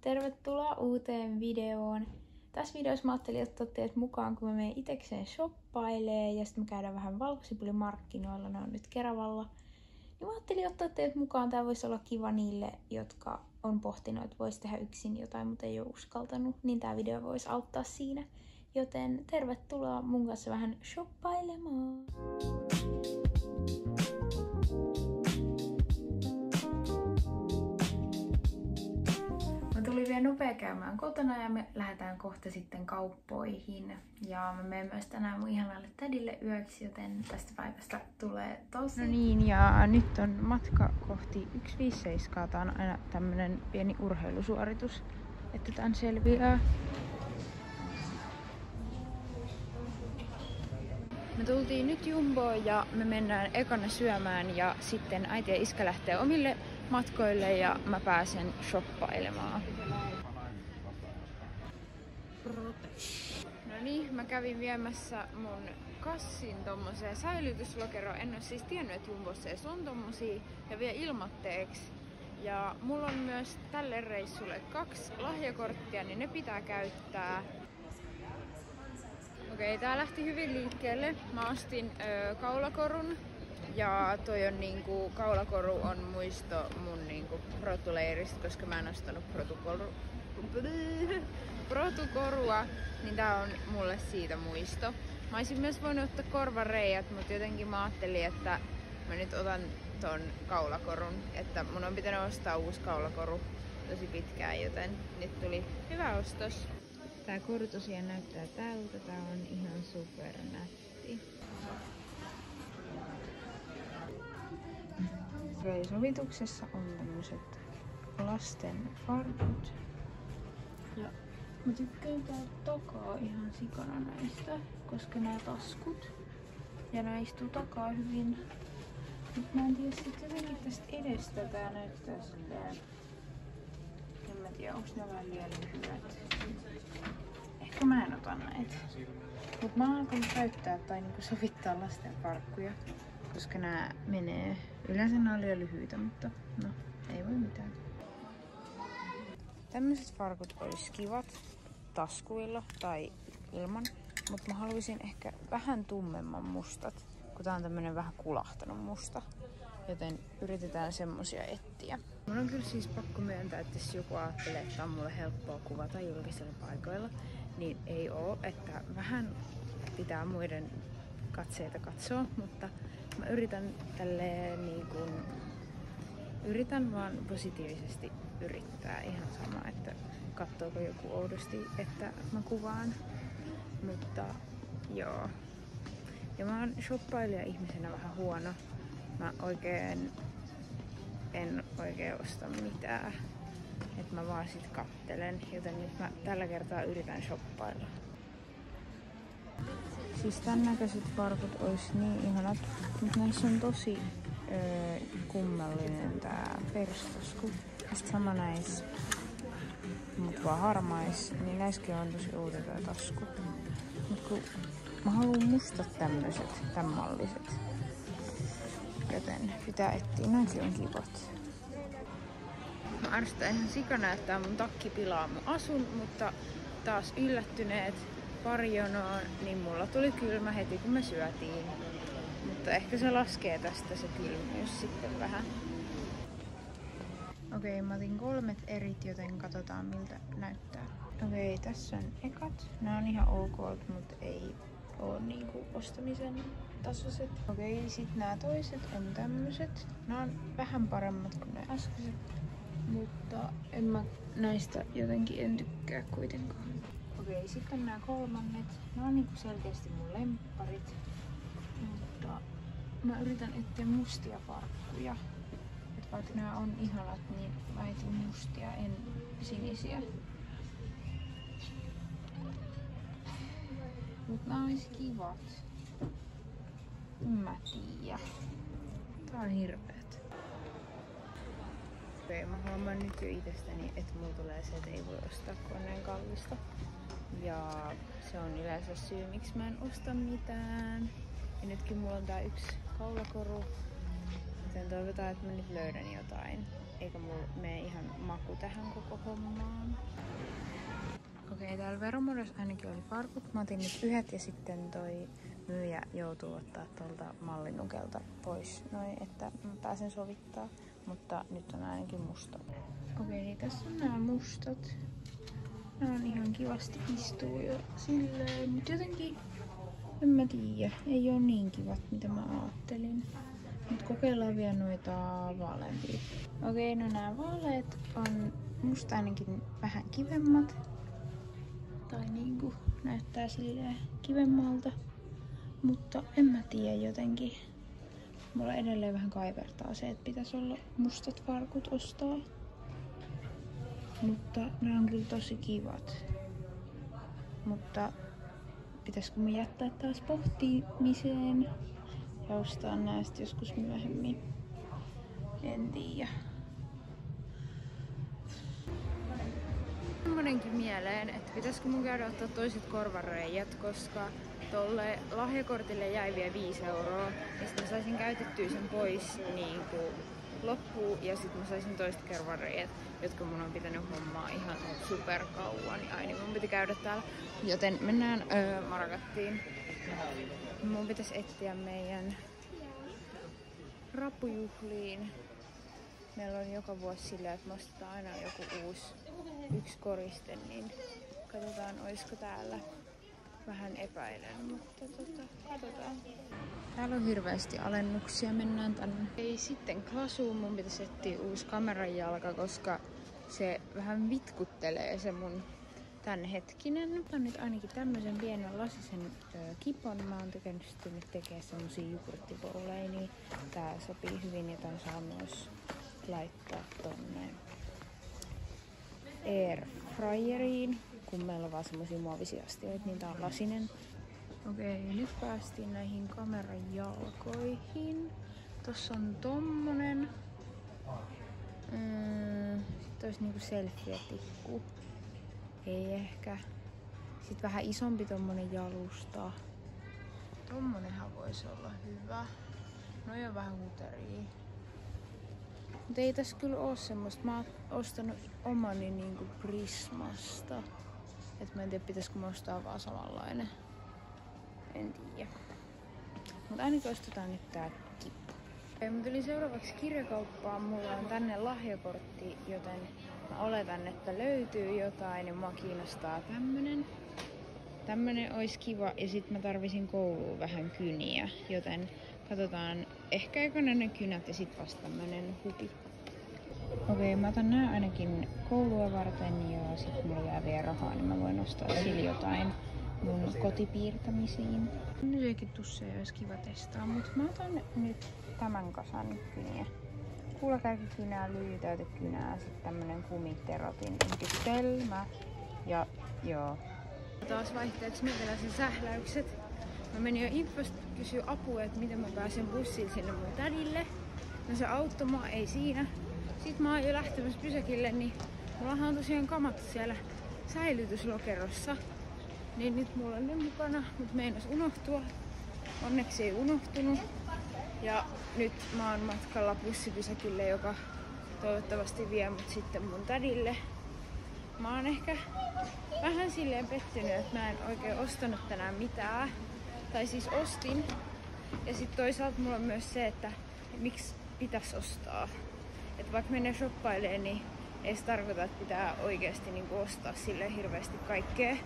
Tervetuloa uuteen videoon. Tässä videossa mä ajattelin ottaa teidät mukaan, kun mä menen itekseen shoppailemaan ja sitten me käydään vähän valkosipulimarkkinoilla, ne on nyt Keravalla. Niin mä ajattelin ottaa teidät mukaan, tää voisi olla kiva niille, jotka on pohtinut, että vois tehdä yksin jotain, mutta ei ole uskaltanut, niin tää video voisi auttaa siinä. Joten tervetuloa mun kanssa vähän shoppailemaan. Tuli vielä nopea käymään kotona ja me lähdetään kohta sitten kauppoihin. Ja mä menen myös tänään mun ihanalle tädille yöksi, joten tästä päivästä tulee tosi. No niin, ja nyt on matka kohti 157. Tää on aina tämmönen pieni urheilusuoritus, että tän selviää. Me tultiin nyt Jumboon ja me mennään ekana syömään ja sitten äiti ja iskä lähtee omille matkoille ja mä pääsen shoppailemaan. No niin, mä kävin viemässä mun kassin tommoseen säilytyslokeroon. En oo siis tiennyt, että Jumbossa on tommosia ja vielä ilmatteeksi. Ja mulla on myös tälle reissulle 2 lahjakorttia, niin ne pitää käyttää. Okei, tää lähti hyvin liikkeelle. Mä ostin kaulakorun. Ja toi on niinku, kaulakoru on muisto mun niinku protuleirista, koska mä en ostanut protukorua, niin tää on mulle siitä muisto. Mä olisin myös voinut ottaa korvareijät, mutta jotenkin mä ajattelin, että mä nyt otan ton kaulakorun, että mun on pitänyt ostaa uusi kaulakoru tosi pitkään, joten nyt tuli hyvä ostos. Tää koru tosiaan näyttää tältä, tää on ihan super nätti. Okei, sovituksessa on tämmöset lasten farkut. Ja mä tykkään täältä takaa ihan sikana näistä, koska nämä taskut ja nää istuu takaa hyvin. Mut mä en tiedä sit jotenkin tästä edestä tää näyttää silleen. En mä tiedä, onks ne vähän liian lyhyet. Ehkä mä en ota näitä. Mut mä oon alkanut käyttää tai niinku sovittaa lasten farkkuja. Koska nää menee, yleensä nää on liian lyhyitä, mutta no, ei voi mitään. Tämmöiset farkut olis kivat taskuilla tai ilman, mutta mä haluaisin ehkä vähän tummemman mustat, kun tää on tämmönen vähän kulahtanut musta. Joten yritetään semmosia etsiä. Mun on kyllä siis pakko myöntää, että jos joku ajattelee, että on mulle helppoa kuvata julkisilla paikoilla, niin ei oo, että vähän pitää muiden katseita katsoa, mutta mä yritän tälleen niin kuin, yritän vaan positiivisesti yrittää, ihan sama, että katsoako joku oudosti, että mä kuvaan, mutta joo. Ja mä oon shoppailija ihmisenä vähän huono. Mä en oikein osta mitään, että mä vaan sit kattelen, joten nyt mä tällä kertaa yritän shoppailla. Siis tän näköiset farkut ois niin ihanat, mutta näissä on tosi kummallinen tää perstasku. Sitten sama näissä, mut vaan harmais, niin näissäkin on tosi outo tää tasku. Mut kun mä haluan mustat tämmöiset, tän malliset. Joten pitää etsiä, nämäkin on kivat. Mä ärsytän ihan sikana, että mun takki pilaa mun asun, mutta taas yllättyneet pari jonoa, niin mulla tuli kylmä heti kun me syötiin. Mutta ehkä se laskee tästä se kylmyys sitten vähän. Okei, mä otin 3 erit, joten katsotaan miltä näyttää. Okei, tässä on ekat. Nää on ihan ok, mutta ei oo niinku ostamisen tasoiset. Okei, sit nää toiset on tämmöset. Nää on vähän paremmat kuin ne äskeiset. Mutta en mä näistä jotenkin en tykkää kuitenkaan. Okei, sitten on nämä kolmannet. Nämä on niinku selkeästi mun lempparit. Mutta mä yritän etsiä mustia farkkuja. Et vaikka nämä on ihanat, niin mä etsin mustia, en sinisiä. Mut nää ois kivat. En mä tiiä. Tää on hirveet. Okei, mä huomaan nyt jo itsestäni, että mulla tulee se, että ei voi ostaa koneen kallista. Ja se on yleensä syy, miksi mä en osta mitään. Ja nytkin mulla on tää yksi kaulakoru. Joten toivotaan, että mä nyt löydän jotain. Eikä mulla mene ihan maku tähän koko hommaan. Okei, täällä Veromuodossa ainakin oli farkut. Mä otin nyt yhdet ja sitten toi myyjä joutuu ottaa tuolta mallinukelta pois noin, että mä pääsen sovittaa. Mutta nyt on ainakin musta. Okei, tässä on nämä mustat. Nämä on ihan kivasti istuu jo silleen, mutta jotenkin en mä tiedä. Ei oo niin kivat mitä mä ajattelin. Mut kokeillaan vielä noita vaaleampia. Okei, no nämä vaaleet on musta ainakin vähän kivemmat. Tai niinku näyttää silleen kivemmalta. Mutta en mä tiedä jotenkin. Mulla edelleen vähän kaivertaa se, että pitäisi olla mustat farkut ostaa. Mutta nämä on kyllä tosi kivat. Mutta pitäisikö mun jättää taas pohtimiseen ja ostaa näistä joskus myöhemmin? En tiedä. Semmonenkin mieleen, että pitäisikö mun käydä ottaa toiset korvareijät, koska tolle lahjakortille jäi vielä 5 €. Ja sit mä saisin käytettyä sen pois niinku loppuun ja sit mä saisin toiset korvareijat, jotka mun on pitänyt hommaa ihan super kauan. Ja niin mun piti käydä täällä. Joten mennään Marakattiin. Mun pitäisi etsiä meidän rappujuhliin. Meillä on joka vuosi sillä, että me ostetaan aina joku yksi koriste, niin katsotaan oisko täällä. Vähän epäilen, mutta katsotaan. Täällä on hirveästi alennuksia, mennään tänne. Ei sitten Klasuun, mun pitäisi etsiä uusi kameranjalka, koska se vähän vitkuttelee se mun tämänhetkinen. Otan nyt ainakin tämmösen pienen lasisen kipon. Mä oon tykännyt sitten nyt tekee semmosia jogurttipouleja, niin tää sopii hyvin ja tän saa myös laittaa tonne airfryeriin, kun meillä on vaan semmosia muovisia astioita, niin tää on lasinen. Okei, nyt päästiin näihin kamerajalkoihin. Tossa on tommonen. Sitten olisi niinku selfie-tikku. Ei ehkä. Sitten vähän isompi tommonen jalusta. Tommonenhan voisi olla hyvä. Noi on vähän huteria. Mut ei tässä kyllä oo semmoista. Mä oon ostanut omani niinku Prismasta. Et mä en tiedä pitäisikö mä ostaa vaan samanlainen. En tiedä. Mut ainakin ostetaan nyt tää kippu. Mä tulin seuraavaksi kirjakauppaan. Mulla on tänne lahjakortti, joten mä oletan, että löytyy jotain ja mua kiinnostaa tämmönen. Tämmönen olisi kiva ja sit mä tarvisin kouluun vähän kyniä, joten katsotaan ehkä ekana ne kynät ja sit vasta tämmönen hupi. Okei, mä otan nää ainakin koulua varten ja sit mulla jää vielä rahaa, niin mä voin ostaa sillä jotain mun kotipiirtämisiin. Nytkin tusseja olisi kiva testaa, mutta mä otan nyt tämän kasan kyniä. Kuulakärkikynää, lyijytäytekynää, sitten tämmönen kumiterotin yhdistelmä ja joo. Taas vaihteeksi meikäläisen sähläykset. Mä menin jo infosta kysyä apua, että miten mä pääsen bussilla sinne mun tädille. No se auttoi mua, ei siinä. Sitten mä oon jo lähtemässä pysäkille, niin mullahan on tosiaan kamat siellä säilytyslokerossa. Niin nyt mulla on ne mukana, mutta meinas unohtua. Onneksi ei unohtunut. Ja nyt mä oon matkalla bussipysäkille, joka toivottavasti vie mut sitten mun tädille. Mä oon ehkä vähän silleen pettynyt, että mä en oikein ostanut tänään mitään. Tai siis ostin. Ja sit toisaalta mulla on myös se, että miksi pitäisi ostaa. Että vaikka menee shoppailemaan, niin ei se tarkoita, että pitää oikeasti niinku ostaa silleen hirveästi kaikkea.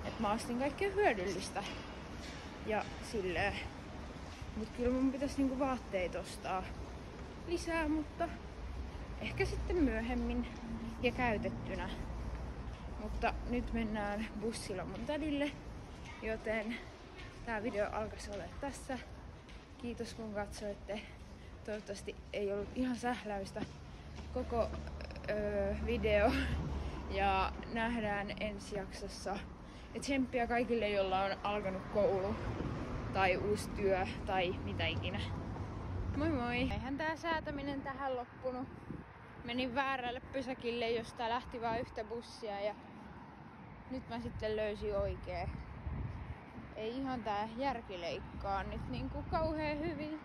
Että mä ostin kaikkea hyödyllistä. Ja silleen. Mut kyllä mun pitäisi niinku vaatteita ostaa lisää, mutta ehkä sitten myöhemmin ja käytettynä. Mutta nyt mennään bussilla mun tädille, joten tää video alkaisi olla tässä. Kiitos kun katsoitte. Toivottavasti ei ollut ihan sähläystä koko video. Ja nähdään ensi jaksossa. Ja tsemppiä kaikille, joilla on alkanut koulu tai uusi työ tai mitä ikinä. Moi moi! Eihän tää säätäminen tähän loppunut. Menin väärälle pysäkille, josta lähti vain yhtä bussia ja nyt mä sitten löysin oikein. Ei ihan tää järki leikkaa nyt niinku kauhean hyvin.